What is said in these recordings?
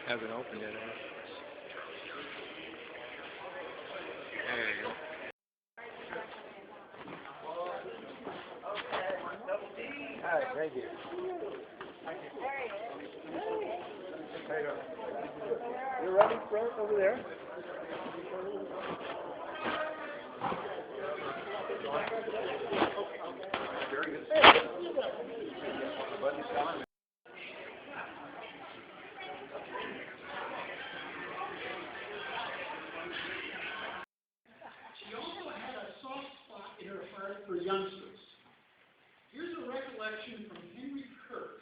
Haven't opened it. There you go. All right, thank you. You're running front over there. Very good. Buddy's gone. She also had a soft spot in her heart for youngsters. Here's a recollection from Henry Kurt,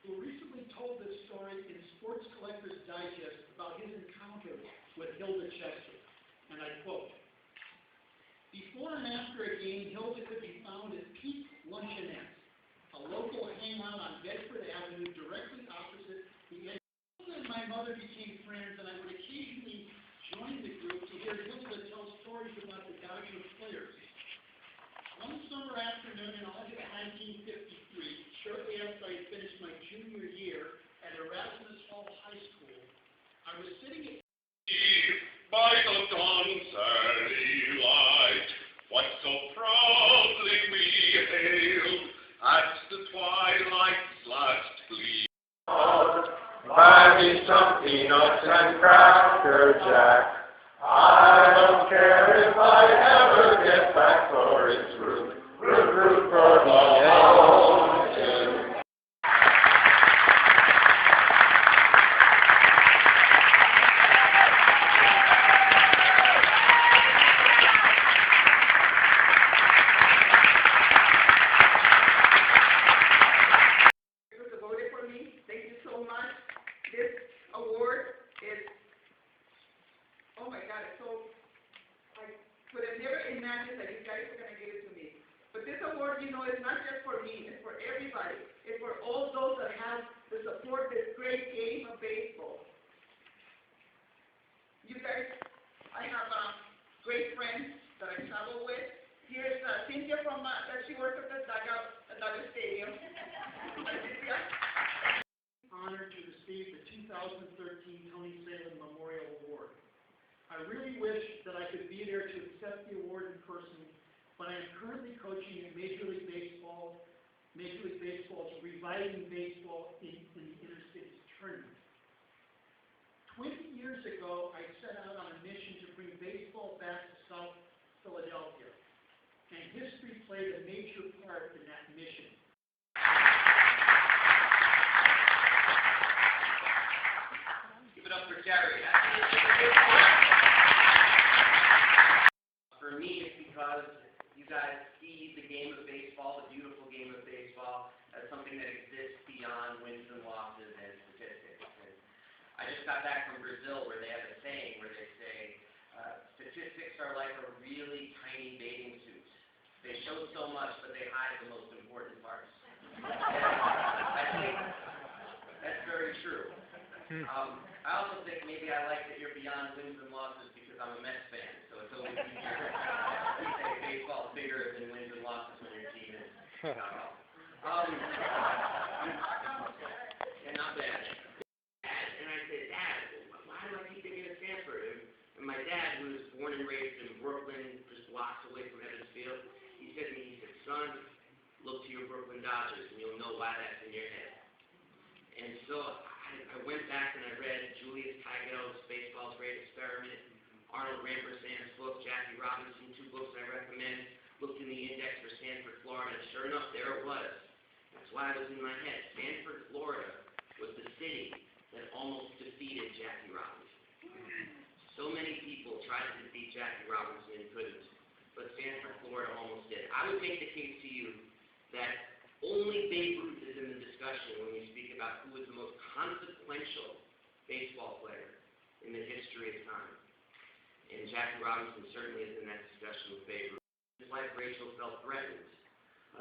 who recently told this story in Sports Collector's Digest about his encounter with Hilda Chester. And I quote, "Before and after a game, Hilda could be found at Peak Luncheonette, a local hangout on Bedford Avenue directly opposite the end. Hilda and my mother became friends, and I would occasionally join the group to hear Hilda tell stories about the Dodgers players. One summer afternoon in August 1953, shortly after I finished my junior year at Erasmus Hall High School, I was sitting at by the dawn's early light, what so proudly we hailed at the twilight's last gleam. Buy me some peanuts and Cracker Jack. I don't care if I ever get back, for it's root for the home tune. Who voted for me, thank you so much. This award is, oh my God, it's so, I could have never imagined that you guys were going to give it to me. But this award, you know, is not just for me, it's for everybody. It's for all those that have to support this great game of baseball. You guys, I have great friends that I travel with. Here's Cynthia from, she works at the dugout at Dodger Stadium. Cynthia. Honored to receive the 2013 Tony Salem Memorial Award. I really wish that I could be there to accept the award in person, but I am currently coaching in Major League Baseball's Reviving Baseball in the Interstates Tournament. 20 years ago, I set out on a mission to bring baseball back to South Philadelphia, and history played a major part in that mission. Give it up for Kerry. For me, it's because you guys see the game of baseball, the beautiful game of baseball, as something that exists beyond wins and losses and statistics. And I just got back from Brazil, where they have a saying where they say, statistics are like a really tiny bathing suit. They show so much, but they hide the most important parts. I think that's very true. I also think maybe I like that you're beyond wins and losses because I'm a Mets fan, so it's always easier to say baseball's bigger than wins and losses when your team is and not bad. And I said, Dad, why do I keep thinking of Sanford? And my dad, who was born and raised in Brooklyn, just blocks away from Evans Field, he said to me, he said, son, look to your Brooklyn Dodgers, and you'll know why that's in your head. And so I went back and I read Julius Tygel's Baseball's Great Experiment, Arnold Rampersand's book, Jackie Robinson, two books I recommend. Looked in the index for Sanford, Florida, and sure enough, there it was. That's why it was in my head. Sanford, Florida was the city that almost defeated Jackie Robinson. So many people tried to defeat Jackie Robinson and couldn't, but Sanford, Florida almost did. I would make the case to you that only Babe Ruth is in the discussion when we speak about who is the most consequential baseball player in the history of time. And Jackie Robinson certainly is in that discussion with Babe Ruth. His wife Rachel felt threatened.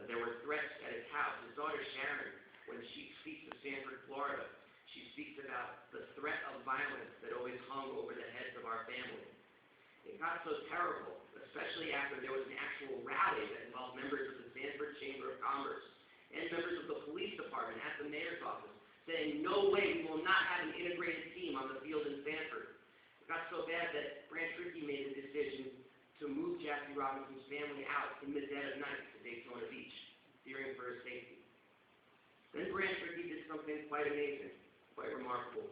There were threats at his house. His daughter Sharon, when she speaks of Sanford, Florida, she speaks about the threat of violence that always hung over the heads of our family. It got so terrible, especially after there was an actual rally that involved members of the Sanford Chamber of Commerce and members of the police department at the mayor's office saying, no way, we will not have an integrated team on the field in Sanford. It got so bad that Branch Rickey made the decision to move Jackie Robinson's family out in the dead of night to Daytona Beach, fearing for his safety. Then Branch Rickey did something quite amazing, quite remarkable.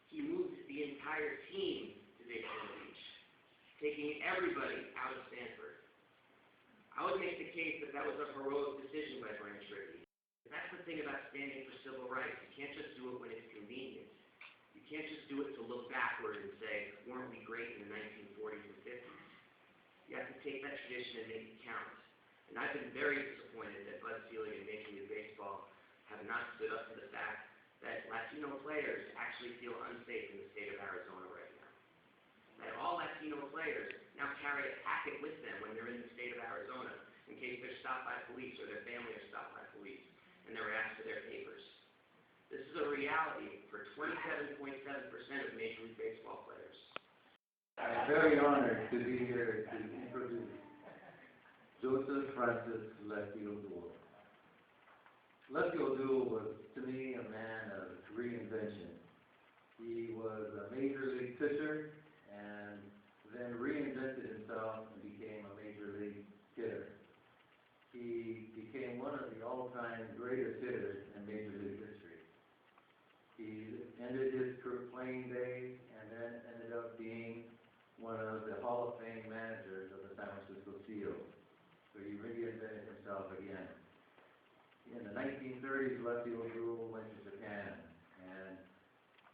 He moved the entire team to Daytona Beach, taking everybody out of Sanford. I would make the case that that was a heroic decision by Branch Rickey. That's the thing about standing for civil rights. You can't just do it when it's convenient. You can't just do it to look backward and say, weren't we great in the 1940s and 50s? You have to take that tradition and make it count. And I've been very disappointed that Bud Selig and Major League Baseball have not stood up to the fact that Latino players actually feel unsafe in the state of Arizona right now. That all Latino players now carry a packet with them when they're in the state of Arizona in case they're stopped by police or their family are stopped by police and they're asked for their papers. This is a reality for 27.7% of Major League Baseball players. I'm very honored to be here to introduce Joseph Francis Lefty O'Doul. Lefty O'Doul was, to me, a man of reinvention. He was a major league pitcher and then reinvented himself and became a major league hitter. He became one of the all-time greatest hitters in major league history. He ended his playing days and then ended up being one of the Hall of Fame managers of the San Francisco Seals. So he reinvented himself again. In the 1930s, Lefty O'Doul went to Japan, and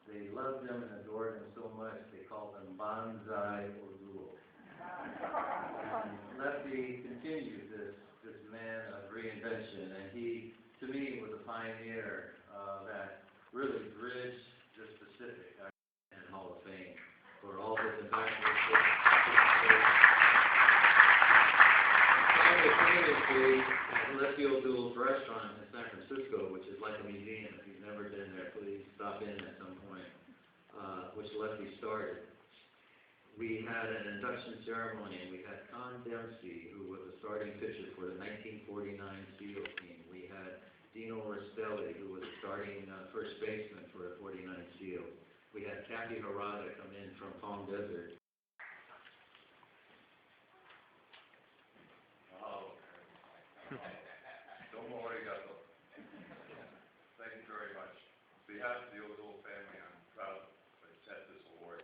they loved him and adored him so much they called him Banzai O'Doul. And Lefty continued this man of reinvention, and he, to me, was a pioneer that really bridged the Pacific and Hall of Fame for all his impactful famously at Lefty O'Doul's restaurant in San Francisco, which is like a museum. If you've never been there, please stop in at some point, which Lefty started. We had an induction ceremony, and we had Con Dempsey, who was a starting pitcher for the 1949 Seal team. We had Dino Rastelli, who was a starting first baseman for the 49 Seal. We had Kathy Harada come in from Palm Desert. Oh, don't worry, Gato. Thank you very much. On behalf of the O'Doul family, I'm proud to accept this award.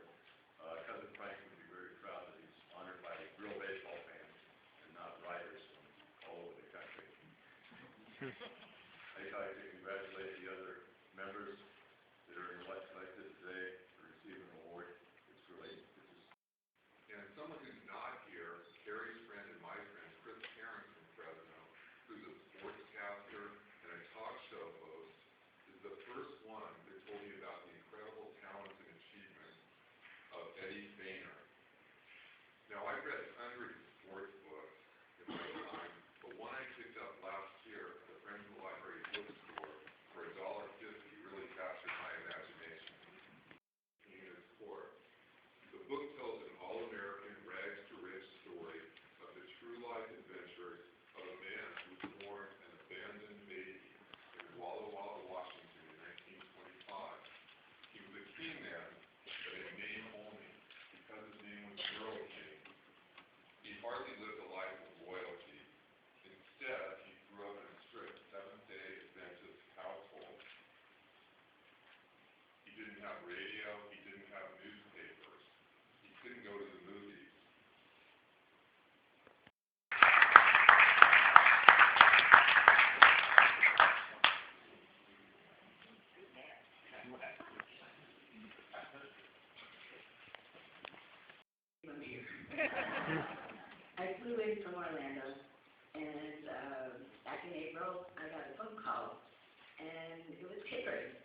Cousin Frank would be very proud that he's honored by real baseball fans and not writers from all over the country. I'd like to congratulate the other members that are elected today to receive an award. It's really, and someone who's not here, Kerry's friend and my friend, Chris Karen from Fresno, who's a sportscaster and a talk show host, is the first one that told me about the incredible talents and achievements of Eddie Feigner. Now, I've read hundreds of sports books in my time, but one I picked up last year at the Friends of the Library bookstore for $1.50 really captured my imagination. In its core, the book tells an all-American rags-to-rich story of the true life adventures of a man who was born an abandoned baby in Walla Walla, Washington in 1925. He was a king then, but in name only, because his name was Earl King. He hardly lived a life of royalty. Instead, he grew up in a strict Seventh-day Adventist household. He didn't have radio, he didn't have newspapers, he couldn't go to the movies. I flew in from Orlando, and back in April, I got a phone call, and it was Kerry.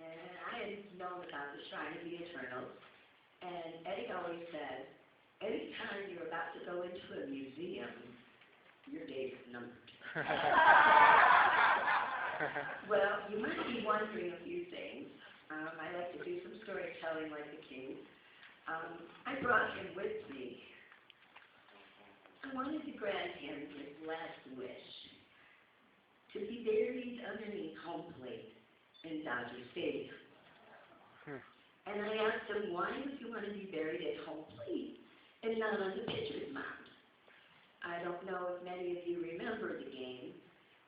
And I had known about the Shrine of the Eternals, and Eddie always said, anytime you're about to go into a museum, your day is numbered. Well, you might be wondering a few things. I like to do some storytelling like the king. I brought him with me. I wanted to grant him his last wish, to be buried underneath home plate in Dodger Stadium. And I asked him, why would you want to be buried at home plate and not on the pitcher's mound? I don't know if many of you remember the game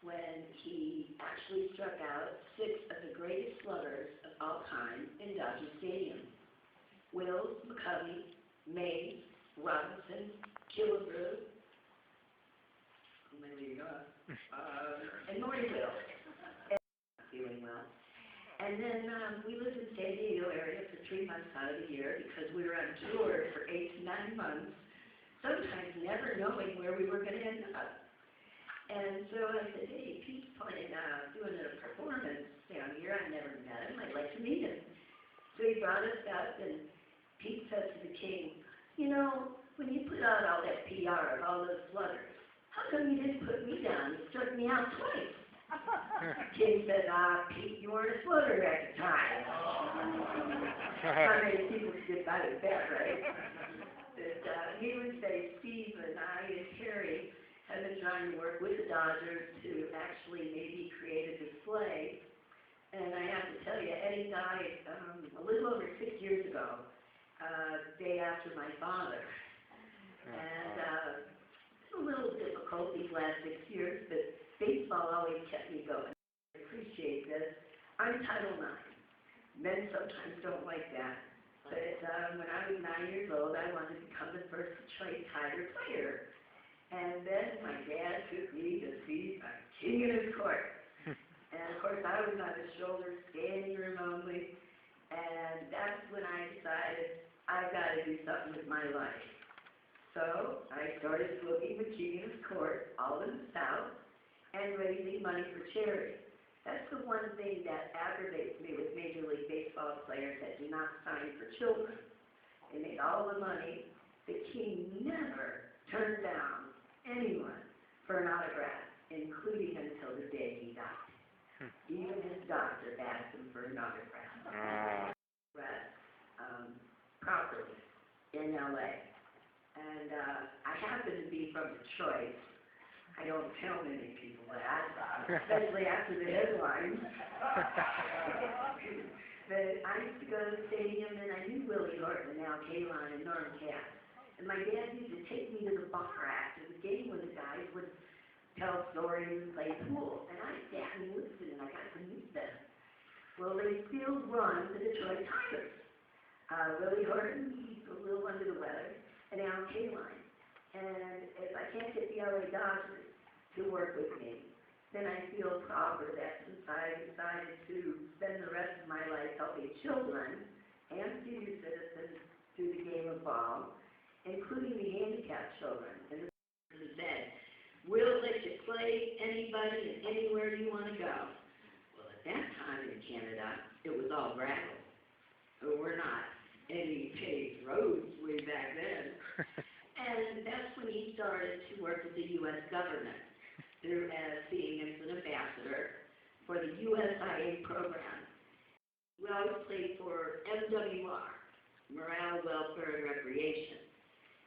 when he actually struck out 6 of the greatest sluggers of all time in Dodger Stadium. Wills, McCovey, May, Robinson, Killebrew, and Morty Will. Feeling well. And then we lived in the San Diego area for 3 months out of the year because we were on tour for 8 to 9 months, sometimes never knowing where we were going to end up. And so I said, hey, Pete's doing a performance down here. I've never met him. I'd like to meet him. So he brought us up, and Pete said to the king, you know, when you put out all that PR of all those sluggers, how come you didn't put me down? You struck me out twice. King said, Pete, you weren't a slugger at the time. How many people get out of that, right? But he would say, Steve and I and Kerry have been trying to work with the Dodgers to actually maybe create a display. And I have to tell you, Eddie died a little over 6 years ago, day after my father. And a little difficult these last 6 years, but baseball always kept me going. I appreciate this. I'm Title IX. Men sometimes don't like that. But when I was 9 years old, I wanted to become the first Detroit Tiger player. And then my dad took me to see a king in his court. And of course, I was on his shoulder, standing room only. And that's when I decided I've got to do something with my life. So I started looking with King in his court, all in the South, and raising money for charity. That's the one thing that aggravates me with Major League Baseball players that do not sign for children. They make all the money. The King never turned down anyone for an autograph, including until the day he died. Even his doctor asked him for an autograph. Properly in L.A. And I happen to be from Detroit. I don't tell many people that, especially after the headlines. But I used to go to the stadium, and I knew Willie Horton and Al Kaline and Norm Cass. And my dad used to take me to the bar after the game when the guys would tell stories and play pool. And I sat and listened, and I got to meet them. Well, they still run the Detroit Tigers. Willie Horton, he's a little under the weather, and Al Kaline. And if I can't get the LA Dodgers to work with me, then I feel proper that since I decided to spend the rest of my life helping children and senior citizens do the game of ball, including the handicapped children, and the said, we'll let you play anybody and anywhere you want to go. Well, at that time in Canada, it was all gravel. We're not any paved roads way back then. And that's when he started to work with the U.S. government through being as an ambassador for the USIA program. We always played for MWR, Morale, Welfare, and Recreation.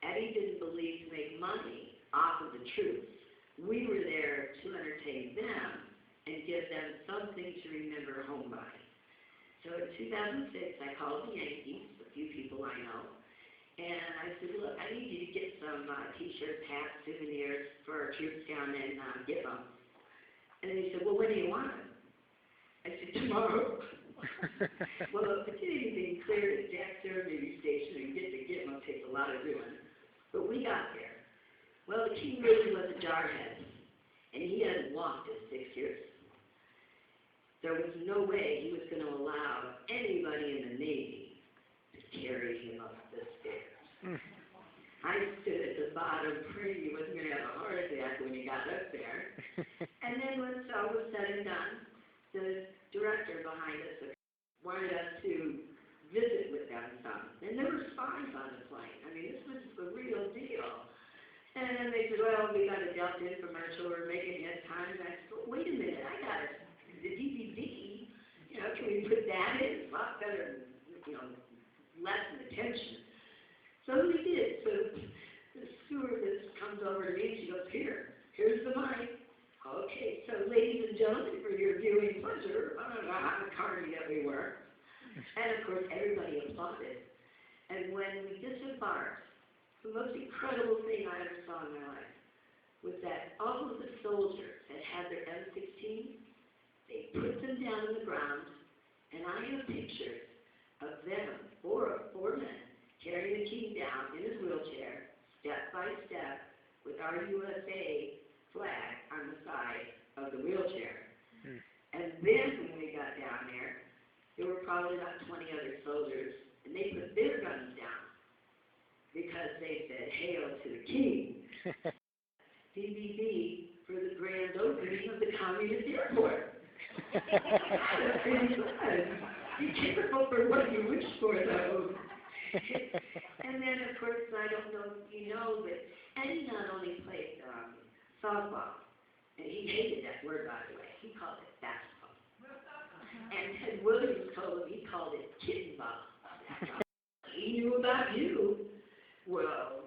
Eddie didn't believe to make money off of the troops. We were there to entertain them and give them something to remember home by. So in 2006, I called the Yankees, a few people I know, and I said, look, I need you to get some T-shirts, hats, souvenirs for our troops down in Gibbo. And they said, well, when do you want them? I said, tomorrow. Well, to get anything clear at Jack Navy Station and get to Gibbo takes a lot of doing. But we got there. Well, the King really was a jarhead, and he hadn't walked in 6 years. There was no way he was going to allow anybody in the Navy to carry him up the stairs. I stood at the bottom praying he wasn't going to have a heart attack when he got up there. And then once all was said and done, the director behind us wanted us to visit with them some. And there were spies on the plane. I mean, this was the real deal. And then they said, well, we got a Delta infomercial, we're making it time. And I said, well, wait a minute, I got the DVD, you know, can we put that in? It's a lot better, you know, lessen the tension. So we did. So the stewardess comes over to me and she goes, here's the money. Okay, so ladies and gentlemen, for your viewing pleasure, on the carny that we were, and of course everybody applauded. And when we disembarked, the most incredible thing I ever saw in my life was that all of the soldiers that had their M16, they put them down on the ground, and I have pictures of them, four men, carrying the king down in his wheelchair, step by step, with our USA flag on the side of the wheelchair. And then when we got down there were probably about 20 other soldiers, and they put their guns down because they said, "Hail to the king." DBB for the grand opening of the communist airport. Be careful for what you wish for, though. And then, of course, I don't know if you know, but Eddie not only played softball, and he hated that word, by the way. He called it basketball. And Ted Williams told him he called it kitten ball. He knew about you. Well,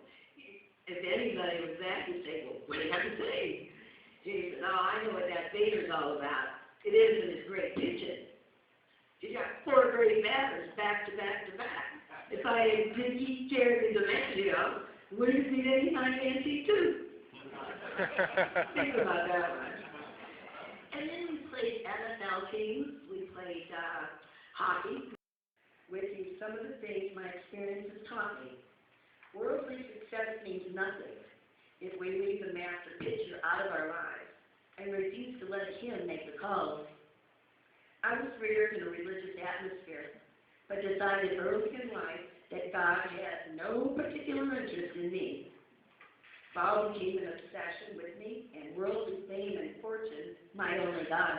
if anybody was that, he'd say, "Well, what do you have to say?" He said, "Oh, I know what that Feigner's all about. It isn't his great pitching. You got 4 great batters back to back to back. If I did keep Kerry the man, wouldn't it be any time fancy too?" Think about that one. And then we played NFL teams. We played hockey. With you, some of the things my experience has taught me. Worldly success means nothing if we leave the master pitcher out of our lives and refuse to let him make the calls. I was reared in a religious atmosphere, but decided early in life that God had no particular interest in me. Ball became an obsession with me, and worldly fame and fortune my only God.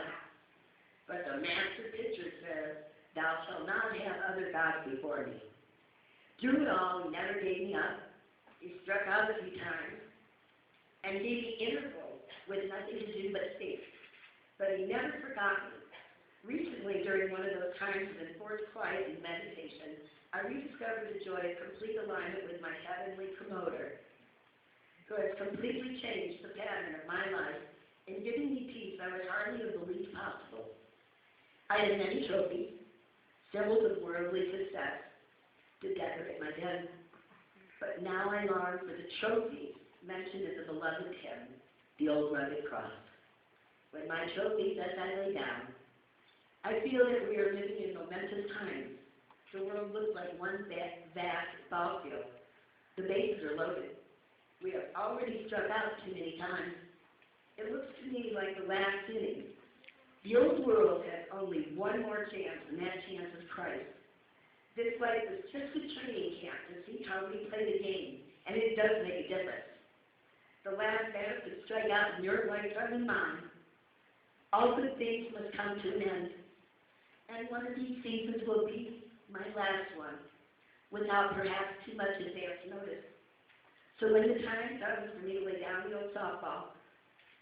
But the master pitcher says, "Thou shalt not have other gods before me." Through it all, he never gave me up. He struck out a few times and gave me intervals with nothing to do but think. But he never forgot me. Recently, during one of those times of enforced quiet and meditation, I rediscovered the joy of complete alignment with my heavenly promoter, who has completely changed the pattern of my life and given me peace I would hardly have believed possible. I had many trophies, symbols of worldly success, to decorate my den. But now I long for the trophies mentioned in the beloved hymn, the old rugged cross. When my trophies as I lay down, I feel that we are living in momentous times. The world looks like one vast ball field. The bases are loaded. We have already struck out too many times. It looks to me like the last inning. The old world has only one more chance, and that chance is Christ. This life is just a training camp to see how we play the game, and it does make a difference. The last batter to strike out in your lifetime and mine. All good things must come to an end. And one of these seasons will be my last one, without perhaps too much advance notice. So when the time comes for me to lay down the old softball,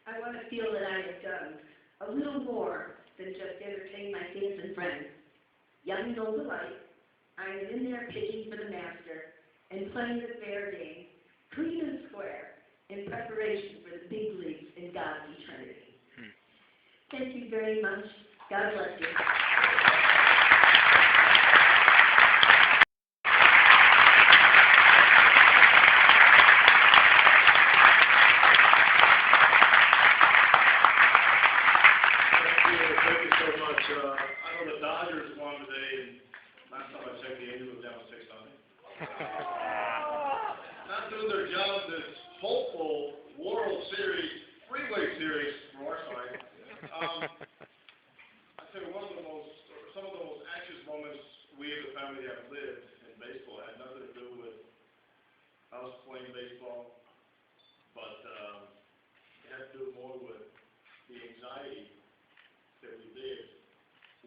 I want to feel that I have done a little more than just entertain my fans and friends. Young and old alike, I am in there pitching for the master and playing the fair game, clean and square, in preparation for the big leagues in God's eternity. Thank you very much. God bless you. I know the Dodgers won today, and last time I checked, the Angels were down 6-0. Not doing their job this hopeful World Series, Freeway Series from our side. I tell you, some of the most anxious moments we as a family have lived in baseball had nothing to do with us playing baseball, but it had to do more with the anxiety that we lived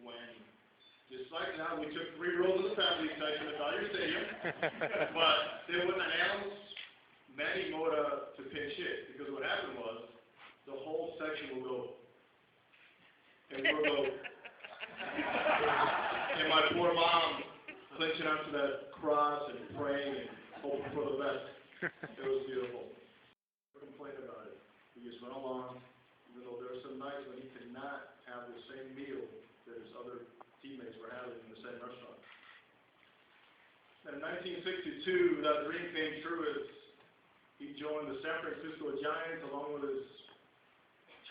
when, just like now, we took 3 rows of the family section at Dodger Stadium, but they wouldn't announce Manny Mota to pinch hit, because what happened was the whole section will go, and we'll go, and my poor mom clenching onto that cross and praying and hoping for the best. It was beautiful. Never complained about it. We just went along, even though there are some nights when he could not have the same meal that his other teammates were having in the same restaurant. And in 1962, that dream came true as he joined the San Francisco Giants along with his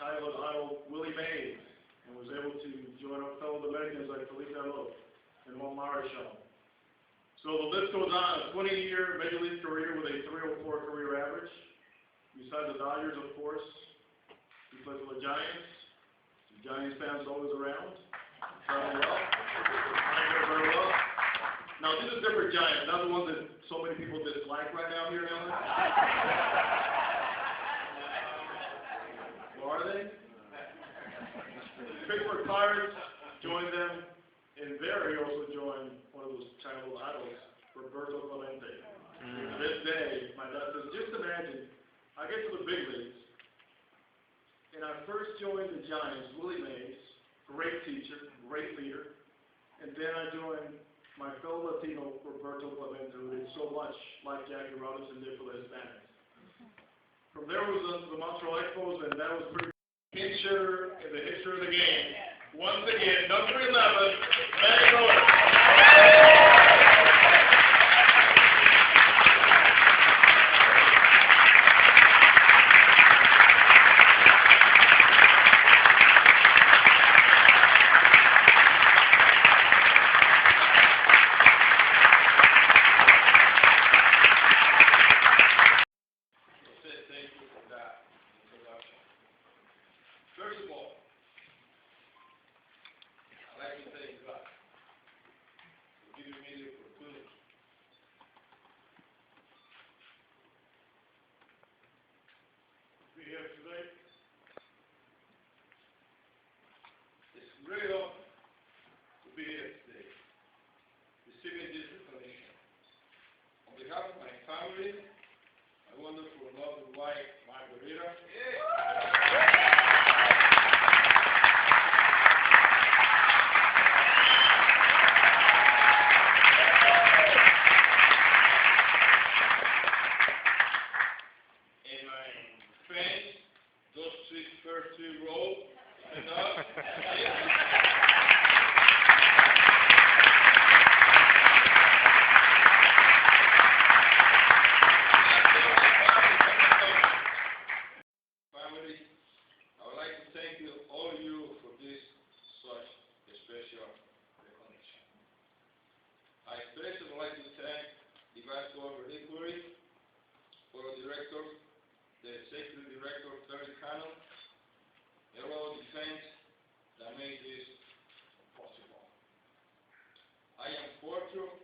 childhood idol, Willie Mays, and was able to join up fellow Dominicans like Felipe Alo and Juan Marichal. So the list goes on, a 20-year Major League career with a 304 career average. Besides the Dodgers, of course, he played for the Giants. The Giants fans always around. Travel well. Very well. Now, these are different Giants, not the ones that so many people dislike right now here in LA. Or are they? Pittsburgh Pirates joined them, and Barry also joined one of those childhood idols, Roberto Clemente. To this day, my dad says, just imagine, I get to the big leagues, and I first joined the Giants, Willie Mays, great teacher, great leader, and then I joined my fellow Latino, Roberto Clemente, who did so much like Jackie Robinson did for the Hispanics. From there was the Montreal Expos, and that was pretty picture in the history of the game. Once again, number 11, Manny Mota. First of all, I'd like to thank God for giving me the opportunity to be here today. It's a great honor to be here today, receiving this recognition. On behalf of my family, my wonderful lovely wife, Margarita. I especially would like to thank the Vice President RELIQUARY, Board of Directors, the Executive Director, Kerry, and all the defense that made this possible. I am fortunate